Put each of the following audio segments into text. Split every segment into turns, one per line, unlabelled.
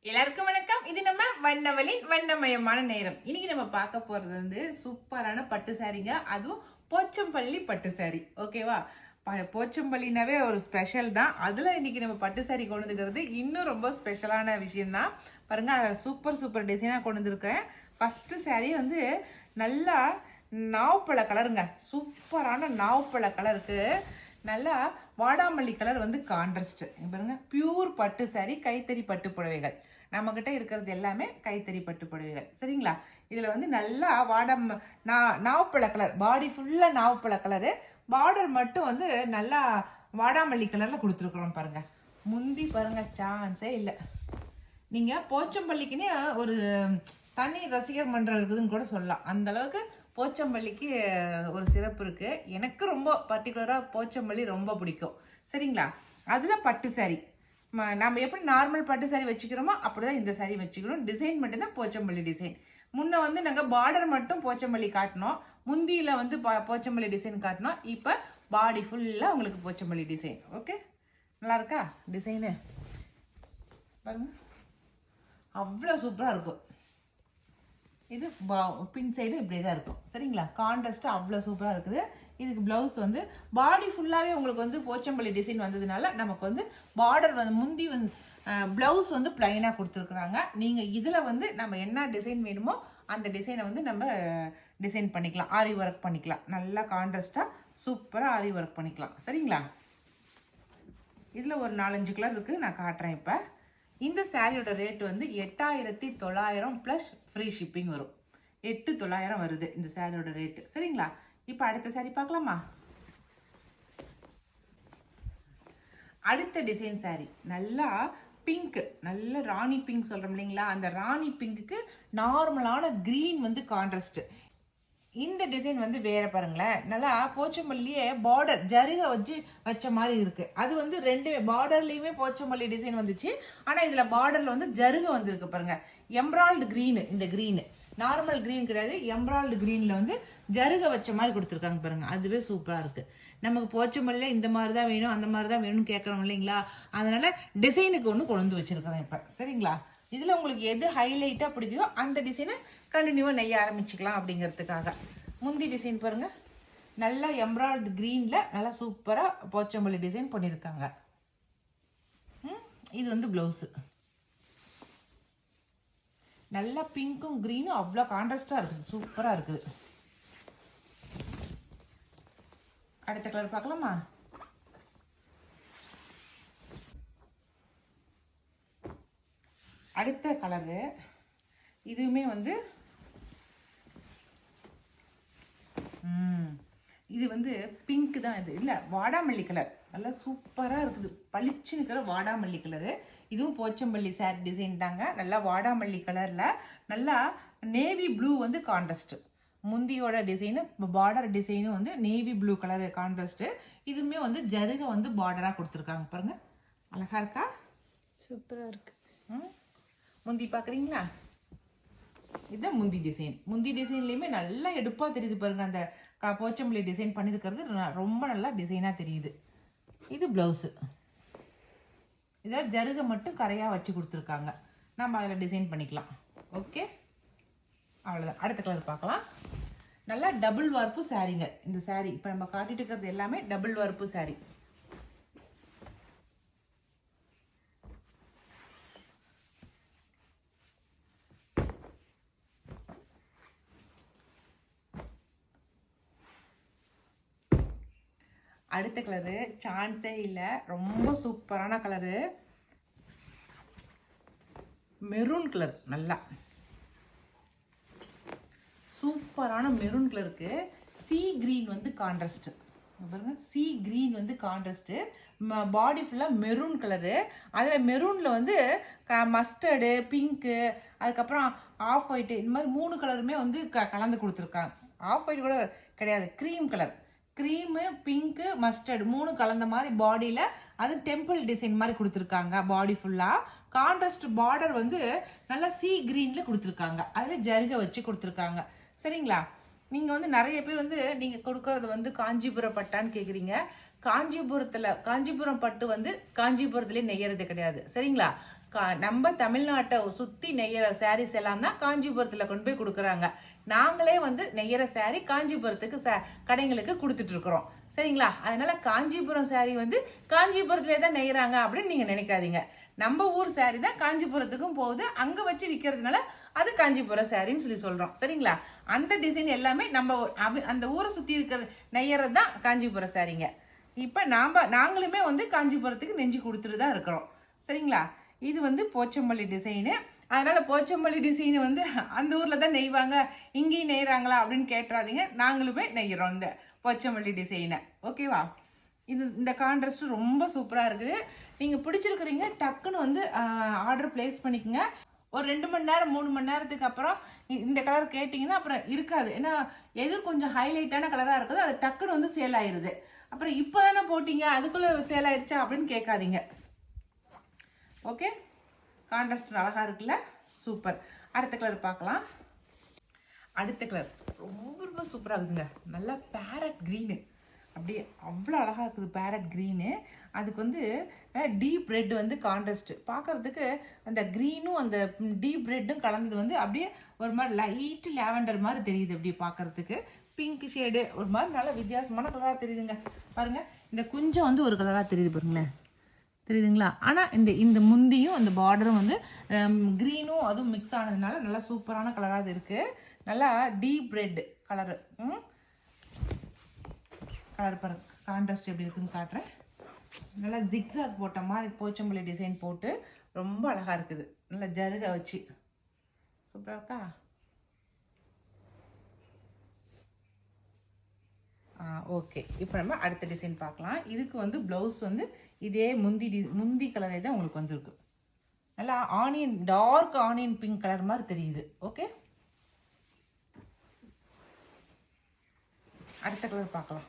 எல்லாருக்கும் வணக்கம். இது நம்ம வண்ணவலின் வண்ணமயமான நேரம். இன்னைக்கு நம்ம பார்க்க போறது வந்து சூப்பரான பட்டு சாரிங்க. அதுவும் போச்சம்பள்ளி பட்டு சாரி. ஓகேவா? போச்சம்பள்ளினாவே ஒரு ஸ்பெஷல் தான். அதுல இன்னைக்கு நம்ம பட்டு சாரி கொண்டு வந்துக்கிறது இன்னும் ரொம்ப ஸ்பெஷலான விஷயம் தான். பாருங்க, சூப்பர் டிசைனா கொண்டு வந்துருக்கேன். ஃபர்ஸ்ட் சாரி வந்து நல்லா நாவப்பழ கலருங்க. சூப்பரான நாவப்பழ கலருக்கு நல்லா வாடாமல்லி கலர் வந்து கான்ட்ராஸ்ட். பாருங்க, பியூர் பட்டு சாரி, கைத்தறி பட்டு புடவைகள். நம்ம கிட்ட இருக்கிறது எல்லாமே கைத்தறி பட்டு புடவைகள். சரிங்களா? இதுல வந்து நல்லா நாவப்பழ கலர், பாடி ஃபுல்லா நாவப்பழ கலரு, பார்டர் மட்டும் வந்து நல்லா வாடாமல்லி கலர்ல கொடுத்துருக்குறோம். பாருங்க, முந்தி பாருங்க, சான்ஸே இல்லை. நீங்க போச்சம்பள்ளிக்குன்னே ஒரு தனி ரசிகர் மன்றம் இருக்குதுன்னு கூட சொல்லலாம். அந்த அளவுக்கு போச்சம்பள்ளிக்கு ஒரு சிறப்பு இருக்கு. எனக்கு ரொம்ப பர்டிகுலரா போச்சம்பள்ளி ரொம்ப பிடிக்கும். சரிங்களா? அதுல பட்டு சாரி நம்ம எப்படி நார்மல் பட்டு சாரி வச்சுக்கிறோமோ அப்படிதான் இந்த சாரி வச்சுக்கணும். டிசைன் மட்டும்தான் போச்சம்பள்ளி டிசைன். முன்ன வந்து நாங்க பார்டர் மட்டும் போச்சம்பள்ளி காட்டினோம், முந்தியில வந்து போச்சம்பள்ளி டிசைன் காட்டினோம். இப்ப பாடி ஃபுல்லா உங்களுக்கு போச்சம்பள்ளி டிசைன். ஓகே, நல்லா இருக்கா டிசைனு? பாருங்க, அவ்வளோ சூப்பராக இருக்கும். இது பின் சைடு இப்படியே தான் இருக்கும். சரிங்களா? கான்ட்ராஸ்ட் அவ்வளோ சூப்பராக இருக்குது. இதுக்கு ப்ளவுஸ் வந்து பாடி ஃபுல்லாகவே உங்களுக்கு வந்து போச்சம்பள்ளி டிசைன் வந்ததுனால நமக்கு வந்து பார்டர் வந்து முந்தி வந்து ப்ளவுஸ் வந்து ப்ளைனாக கொடுத்துருக்குறாங்க. நீங்கள் இதில் வந்து நம்ம என்ன டிசைன் வேணுமோ அந்த டிசைனை வந்து நம்ம டிசைன் பண்ணிக்கலாம், ஆரி ஒர்க் பண்ணிக்கலாம். நல்லா கான்ட்ராஸ்டாக சூப்பராக ஆரி ஒர்க் பண்ணிக்கலாம். சரிங்களா? இதில் ஒரு 4-5 கலர் இருக்குது, நான் காட்டுறேன். இப்போ இந்த சாரியோட ரேட் வந்து 8900 ப்ளஸ் ஃப்ரீ ஷிப்பிங் வரும். 8900 வருது இந்த சாரியோட ரேட்டு. சரிங்களா? இப்போ அடுத்த சாரி பார்க்கலாமா? அடுத்த டிசைன் சாரி நல்லா பிங்க், நல்ல ராணி பிங்க் சொல்றோம் இல்லைங்களா? அந்த ராணி பிங்க்குக்கு நார்மலான கிரீன் வந்து கான்ட்ராஸ்ட். இந்த டிசைன் வந்து வேற பாருங்களேன். நல்லா போச்சம்பள்ளியே பார்டர் ஜருக வச்ச மாதிரி இருக்கு. அது வந்து ரெண்டு பார்டர்லயுமே போச்சம்பள்ளி டிசைன் வந்துச்சு. ஆனா இதுல பார்டர்ல வந்து ஜருக வந்திருக்கு. பாருங்க, எம்ப்ராய்டு கிரீன். இந்த கிரீன் நார்மல் கிரீன் கிடையாது, எம்ப்ராய்டு கிரீன்ல வந்து ஜருக வச்ச மாதிரி கொடுத்துருக்காங்க. பாருங்க, அதுவே சூப்பரா இருக்கு. நமக்கு போச்சம்பள்ளியில இந்த மாதிரி தான் வேணும், அந்த மாதிரி தான் வேணும்னு கேட்கறோம் இல்லைங்களா? அதனால டிசைனுக்கு ஒன்று கொண்டு வச்சிருக்கிறேன் இப்ப. சரிங்களா? இதுல உங்களுக்கு எது ஹைலைட்டா பிடிக்குதோ அந்த டிசைனை கண்டினியூவா நெய்ய ஆரம்பிச்சுக்கலாம் அப்படிங்கிறதுக்காக. முந்தி டிசைன் பாருங்க, நல்லா எம்ப்ராய்டு கிரீன்ல நல்லா சூப்பரா போச்சம்பள்ளி டிசைன் பண்ணியிருக்காங்க. இது வந்து பிளவுஸ். நல்லா பிங்க்கும் கிரீனும் அவ்வளோ கான்ட்ராஸ்டா இருக்குது, சூப்பரா இருக்குது. அடுத்த கலர் பார்க்கலாமா? அடுத்த கலரு இதுவுமே வந்து இது வந்து பிங்க் தான். இது இல்லை, வாடாமல்லி கலர். நல்லா சூப்பராக இருக்குது, பளிச்சுன்னு இருக்கிற வாடாமல்லி கலரு. இதுவும் போச்சம்பள்ளி சாரி டிசைன் தாங்க. நல்லா வாடாமல்லி கலரில் நல்லா நேவி ப்ளூ வந்து கான்ட்ராஸ்ட். முந்தியோட டிசைனு பார்டர் டிசைனும் வந்து நேவி ப்ளூ கலர் கான்ட்ராஸ்ட். இதுவுமே வந்து ஜருக வந்து பார்டராக கொடுத்துருக்காங்க. பாருங்க, அழகா இருக்கா?
சூப்பராக இருக்கு.
முந்தி பார்க்குறீங்களா? இதுதான் முந்தி டிசைன். முந்தி டிசைன்லேயுமே நல்லா எடுப்பாக தெரியுது. பாருங்க, அந்த போச்சம்பள்ளி டிசைன் பண்ணியிருக்கிறது ரொம்ப நல்லா டிசைனாக தெரியுது. இது ப்ளவுஸு. இதை ஜருக மட்டும் கரையாக வச்சு கொடுத்துருக்காங்க. நம்ம அதில் டிசைன் பண்ணிக்கலாம். ஓகே, அவ்வளோதான். அடுத்த கலர் பார்க்கலாம். நல்லா டபுள் வார்ப்பு சாரீங்க இந்த சாரீ. இப்போ நம்ம காட்டிட்டு இருக்கிறது எல்லாமே டபுள் வார்ப்பு சாரீ. அடுத்த கலரு சான்ஸே இல்லை, ரொம்ப சூப்பரான கலரு. மெரூன் கலர், நல்லா சூப்பரான மெரூன் கலருக்கு சி கிரீன் வந்து கான்ட்ராஸ்ட். பாருங்க, சி கிரீன் வந்து கான்ட்ராஸ்ட். பாடி ஃபுல்லாக மெரூன் கலரு. அதில் மெரூனில் வந்து மஸ்டர்டு, பிங்க்கு, அதுக்கப்புறம் ஆஃப் ஒயிட்டு, இந்த மாதிரி 3 கலருமே வந்து கலந்து கொடுத்துருக்காங்க. ஆஃப் ஒயிட் கூட கிடையாது, cream colour. Cream, pink, mustard 3 கலந்த மாதிரி பாடியில் அது டெம்பிள் டிசைன் மாதிரி கொடுத்துருக்காங்க. பாடி ஃபுல்லாக கான்ட்ராஸ்ட். பார்டர் வந்து நல்லா சி கிரீனில் கொடுத்துருக்காங்க. அதில் ஜருக வச்சு கொடுத்துருக்காங்க. சரிங்களா? நீங்கள் வந்து நிறைய பேர் வந்து நீங்கள் கொடுக்கறது வந்து காஞ்சிபுரம் பட்டான்னு கேட்குறீங்க. காஞ்சிபுரம் பட்டு வந்து காஞ்சிபுரத்துலேயே நெய்யறது கிடையாது. சரிங்களா? நம்ம தமிழ்நாட்டை சுற்றி நெய்யற சாரீஸ் எல்லாம் தான் காஞ்சிபுரத்தில் கொண்டு போய் கொடுக்குறாங்க. நாங்களே வந்து நெய்யற சாரீ காஞ்சிபுரத்துக்கு கடைங்களுக்கு கொடுத்துட்டு இருக்கிறோம். சரிங்களா? அதனால காஞ்சிபுரம் சாரீ வந்து காஞ்சிபுரத்திலே தான் நெய்யறாங்க அப்படின்னு நீங்கள் நினைக்காதீங்க. நம்ம ஊர் சாரீ தான் காஞ்சிபுரத்துக்கும் போகுது, அங்கே வச்சு விற்கிறதுனால அது காஞ்சிபுரம் சாரின்னு சொல்லி சொல்கிறோம். சரிங்களா? அந்த டிசைன் எல்லாமே நம்ம அந்த ஊரை சுற்றி இருக்கிற நெய்யறது தான் காஞ்சிபுரம் சாரீங்க. இப்போ நாங்களுமே வந்து காஞ்சிபுரத்துக்கு நெஞ்சு கொடுத்துட்டு தான் இருக்கிறோம். சரிங்களா? இது வந்து போச்சம்பள்ளி டிசைனு. அதனால போச்சம்பள்ளி டிசைனு வந்து அந்த ஊரில் தான் நெய்வாங்க, இங்கேயும் நெய்கிறாங்களா அப்படின்னு கேட்டுறாதீங்க. நாங்களுமே நெய்கிறோம் இந்த போச்சம்பள்ளி டிசைனை. ஓகேவா? இந்த கான்ட்ராஸ்ட் ரொம்ப சூப்பராக இருக்குது. நீங்கள் பிடிச்சிருக்கிறீங்க டக்குன்னு வந்து ஆர்டர் பிளேஸ் பண்ணிக்கோங்க. ஒரு 2 மணி நேரம் 3 மணி நேரத்துக்கு அப்புறம் இந்த கலர் கேட்டிங்கன்னா அப்புறம் இருக்காது. ஏன்னா எது கொஞ்சம் ஹைலைட்டான கலராக இருக்குதோ அது டக்குன்னு வந்து சேல் ஆயிடுது. அப்புறம் இப்போ தானே போட்டிங்க அதுக்குள்ளே சேல் ஆயிடுச்சா அப்படின்னு கேட்காதீங்க. ஓகே, கான்ட்ராஸ்ட் அழகாக இருக்குல்ல? சூப்பர். அடுத்த கலர் பார்க்கலாம். அடுத்த கலர் ரொம்ப ரொம்ப சூப்பராக இருக்குதுங்க. நல்லா பேரட் க்ரீனு, அப்படியே அவ்வளோ அழகாக இருக்குது பேரட் க்ரீனு. அதுக்கு வந்து டீப் ரெட் வந்து கான்ட்ராஸ்ட் பார்க்குறதுக்கு அந்த க்ரீனும் அந்த டீப் ரெட்டும் கலந்தது வந்து அப்படியே ஒரு மாதிரி லைட்டு லேவண்டர் மாதிரி தெரியுது. அப்படியே பார்க்குறதுக்கு பிங்க் ஷேடு ஒரு மாதிரி நல்ல வித்தியாசமான கலராக தெரியுதுங்க. பாருங்கள், இந்த குஞ்சம் வந்து ஒரு கலராக தெரியுது பாருங்களேன், தெரியுதுங்களா? ஆனால் இந்த முந்தியும் அந்த பார்டரும் வந்து க்ரீனும் அதுவும் மிக்ஸ் ஆனதுனால நல்லா சூப்பரான கலராக இருக்குது. நல்லா டீப் ரெட் கலரு. கலர் பாருங்க, கான்ட்ராஸ்ட் எப்படி இருக்குன்னு காட்டுறேன். நல்லா ஜிக்ஸாக் போட்ட மாதிரி போச்சம்பள்ளி டிசைன் போட்டு ரொம்ப அழகாக இருக்குது. நல்லா ஜருகை வச்சு சூப்பராக இருக்கா? ஓகே, இப்போ நம்ம அடுத்த டிசைன் பார்க்கலாம். இதுக்கு வந்து ப்ளவுஸ் வந்து இதே முந்தி கலரே தான் உங்களுக்கு வந்துருக்கு. நல்லா onion, dark onion pink colour மாதிரி தெரியுது. ஓகே, அடுத்த கலர் பார்க்கலாம்.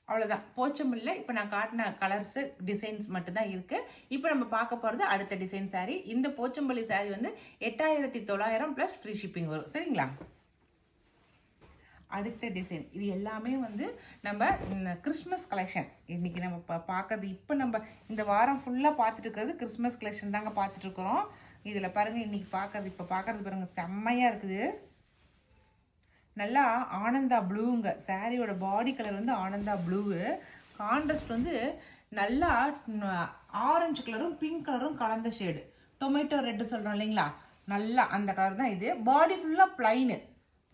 அவ்வளோதான், போச்சம்பள்ளியில் இப்போ நான் காட்டின கலர்ஸு டிசைன்ஸ் மட்டும்தான் இருக்குது. இப்போ நம்ம பார்க்க போகிறது அடுத்த டிசைன் சாரீ. இந்த போச்சம்பள்ளி சாரீ வந்து 8900 ப்ளஸ் ஃப்ரீ ஷிப்பிங் வரும். சரிங்களா? அடுத்த டிசைன் இது எல்லாமே வந்து நம்ம கிறிஸ்மஸ் கலெக்ஷன். இன்றைக்கி நம்ம பார்க்கறது, இப்போ நம்ம இந்த வாரம் ஃபுல்லாக பார்த்துட்டு இருக்கிறது கிறிஸ்மஸ் கலெக்ஷன் தாங்க பார்த்துட்ருக்குறோம். இதில் பாருங்கள், இன்றைக்கி இப்போ பார்க்குறது பாருங்கள், செம்மையாக இருக்குது. நல்லா ஆனந்தா ப்ளூங்க சாரியோட பாடி கலர் வந்து ஆனந்தா ப்ளூவு. கான்ட்ராஸ்ட் வந்து நல்லா ஆரஞ்சு கலரும் பிங்க் கலரும் கலந்த ஷேடு, டொமேட்டோ ரெட்டு சொல்கிறோம் இல்லைங்களா, நல்லா அந்த கலர் தான் இது. பாடி ஃபுல்லாக ப்ளைனு,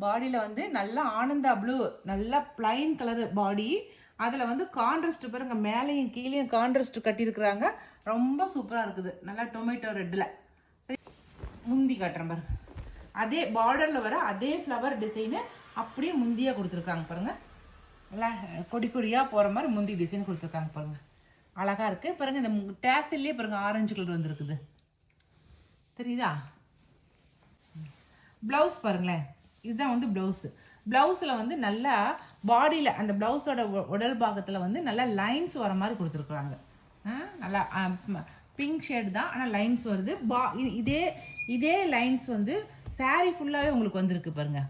பாடியில் வந்து நல்லா ஆனந்தா ப்ளூ, நல்லா பிளைன் கலரு பாடி. அதில் வந்து கான்ட்ராஸ்ட் பாருங்க, மேலேயும் கீழேயும் கான்ட்ராஸ்ட் கட்டியிருக்கிறாங்க. ரொம்ப சூப்பராக இருக்குது, நல்லா டொமேட்டோ ரெட்டில். சரி, முந்தி காட்டுறேன் பாருங்க. அதே பார்டரில் வர அதே ஃப்ளவர் டிசைனு அப்படியே முந்தியாக கொடுத்துருக்காங்க பாருங்கள். நல்லா கொடி கொடியாக போகிற மாதிரி முந்தி டிசைன் கொடுத்துருக்காங்க பாருங்கள், அழகாக இருக்குது. பாருங்கள், இந்த டேசில்லே பாருங்கள் ஆரஞ்சு கலர் வந்துருக்குது, தெரியுதா? ப்ளவுஸ் பாருங்களேன், இதுதான் வந்து ப்ளவுஸு. ப்ளவுஸில் வந்து நல்லா பாடியில் அந்த ப்ளவுஸோட உடல் பாகத்தில் வந்து நல்லா லைன்ஸ் வர மாதிரி கொடுத்துருக்குறாங்க. நல்லா பிங்க் ஷேடு தான், ஆனால் லைன்ஸ் வருது. இதே லைன்ஸ் வந்து சாரீ ஃபுல்லாகவே உங்களுக்கு வந்திருக்கு பாருங்கள்.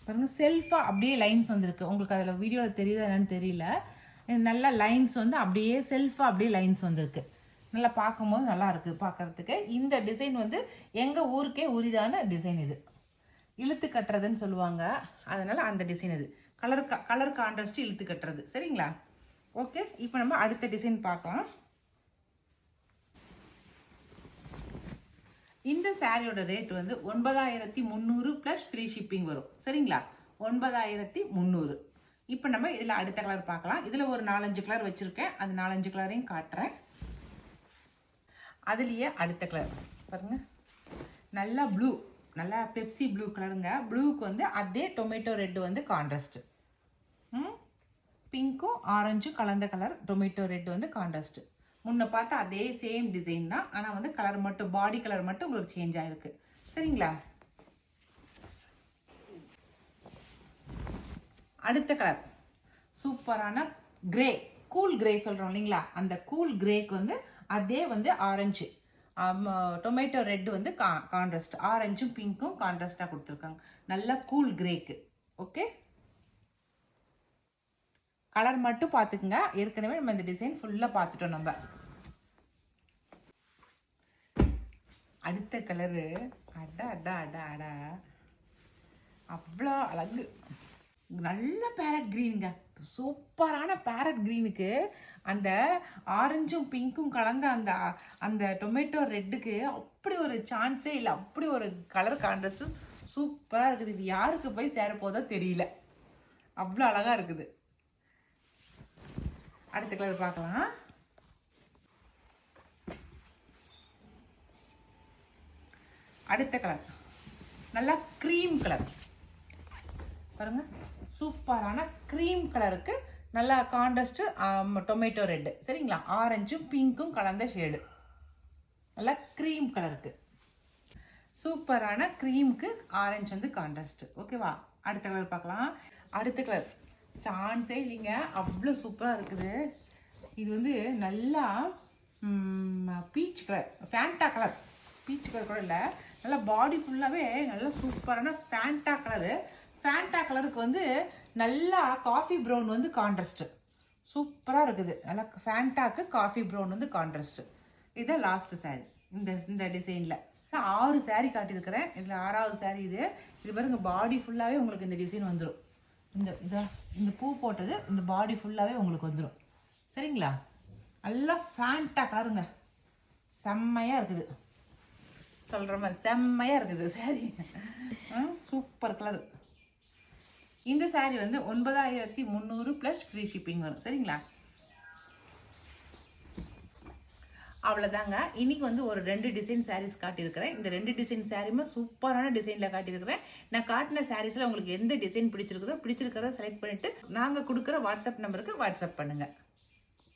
பாருங்கள், செல்ஃபாக அப்படியே லைன்ஸ் வந்திருக்கு. உங்களுக்கு அதில் வீடியோவில் தெரியுதா என்னன்னு தெரியல. நல்லா லைன்ஸ் வந்து அப்படியே செல்ஃபாக அப்படியே லைன்ஸ் வந்திருக்கு. நல்லா பார்க்கும்போது நல்லா இருக்குது பார்க்குறதுக்கு. இந்த டிசைன் வந்து எங்கள் ஊருக்கே உரிதான டிசைன். இது இழுத்து கட்டுறதுன்னு சொல்லுவாங்க, அதனால் அந்த டிசைன் இது. கலர் கான்ட்ராஸ்ட் இழுத்து கட்டுறது. சரிங்களா? ஓகே, இப்போ நம்ம அடுத்த டிசைன் பார்க்கலாம். இந்த சாரியோட ரேட் வந்து 9300 ப்ளஸ் ஃப்ரீ ஷிப்பிங் வரும். சரிங்களா? 9300. இப்போ நம்ம இதில் அடுத்த கலர் பார்க்கலாம். இதில் ஒரு 4-5 கலர் வச்சுருக்கேன், அது 4-5 கலரையும் காட்டுறேன். அதுலேயே அடுத்த கலர் பாருங்கள், நல்லா ப்ளூ, நல்லா பெப்சி ப்ளூ கலருங்க. ப்ளூவுக்கு வந்து அதே டொமேட்டோ ரெட்டு வந்து கான்ட்ராஸ்ட்டு. பிங்க்கும் ஆரஞ்சும் கலந்த கலர் டொமேட்டோ ரெட்டு வந்து கான்ட்ராஸ்ட்டு. முன்ன பார்த்தா அதே சேம் டிசைன் தான், ஆனால் வந்து கலர் மட்டும், பாடி கலர் மட்டும் உங்களுக்கு சேஞ்ச் ஆகிருக்கு. சரிங்களா? அடுத்த கலர் சூப்பரான கிரே, கூல் கிரே சொல்கிறோம் இல்லைங்களா, அந்த கூல் கிரேக்கு வந்து அதே வந்து ஆரஞ்சு டொமேட்டோ ரெட்டு வந்து கான்ட்ராஸ்ட், ஆரஞ்சும் பிங்க்கும் கான்ட்ராஸ்டாக கொடுத்துருக்காங்க. நல்லா கூல் கிரேக்கு. ஓகே, கலர் மட்டும் பார்த்துக்குங்க. ஏற்கனவே நம்ம இந்த டிசைன் ஃபுல்லாக பார்த்துட்டோம். நம்ம அடுத்த கலரு அடா அடா அடா அடா அவ்வளோ அழகு. நல்ல பேரட் க்ரீனுங்க, சூப்பரான பேரட் க்ரீனுக்கு அந்த ஆரஞ்சும் பிங்க்கும் கலந்த அந்த அந்த டொமேட்டோ ரெட்டுக்கு அப்படி ஒரு சான்ஸே இல்லை. அப்படி ஒரு கலர் கான்ட்ராஸ்ட்டு சூப்பராக இருக்குது. இது யாருக்கு போய் சேரப்போதோ தெரியல, அவ்வளோ அழகாக இருக்குது. அடுத்த கலர் பார்க்கலாம். அடுத்த கலர் நல்லா க்ரீம் கலர் பாருங்க, சூப்பரான க்ரீம் கலருக்கு நல்லா கான்ட்ராஸ்ட் டொமேட்டோ ரெட்டு, சரிங்களா? ஆரஞ்சும் பிங்க்கும் கலந்த ஷேடு, நல்லா க்ரீம் கலருக்கு, சூப்பரான க்ரீமுக்கு ஆரஞ்சு வந்து கான்ட்ராஸ்ட். ஓகேவா? அடுத்த கலர் பார்க்கலாம். அடுத்த கலர் சான்ஸே இல்லைங்க, அவ்வளோ சூப்பராக இருக்குது. இது வந்து நல்லா peach colour, Fanta colour, peach colour கூட இல்லை, நல்லா பாடி ஃபுல்லாகவே நல்லா சூப்பரான ஃபேண்டா கலரு. ஃபேண்டா கலருக்கு வந்து நல்லா காஃபி ப்ரௌன் வந்து கான்ட்ராஸ்ட்டு, சூப்பராக இருக்குது. நல்லா ஃபேண்டாக்கு காஃபி ப்ரௌன் வந்து கான்ட்ராஸ்ட்டு. இதுதான் லாஸ்ட்டு சாரீ இந்த டிசைனில். 6 சாரீ காட்டியிருக்கிறேன், இதில் 6வது சாரீ இது. இது பாருங்க, பாடி ஃபுல்லாகவே உங்களுக்கு இந்த டிசைன் வந்துடும். இந்த பூ போட்டது இந்த பாடி ஃபுல்லாகவே உங்களுக்கு வந்துடும், சரிங்களா? நல்லா ஃபேண்டா கலருங்க, செம்மையாக இருக்குது, சொல்கிற மாதிரி செம்மையாக இருக்குது சாரீ. Super colour. இந்த சாரீ வந்து 9300 ப்ளஸ் ஃப்ரீ ஷிப்பிங் வரும், சரிங்களா? அவ்வளோதாங்க. இன்றைக்கி வந்து ஒரு 2 டிசைன் சாரீஸ் காட்டியிருக்கிறேன். இந்த 2 டிசைன் சாரீயுமே சூப்பரான டிசைனில் காட்டியிருக்கிறேன். நான் காட்டின சாரீஸில் உங்களுக்கு எந்த டிசைன் பிடிச்சிருக்கிறதோ செலக்ட் பண்ணிவிட்டு நாங்கள் கொடுக்குற வாட்ஸ்அப் நம்பருக்கு வாட்ஸ்அப் பண்ணுங்கள்.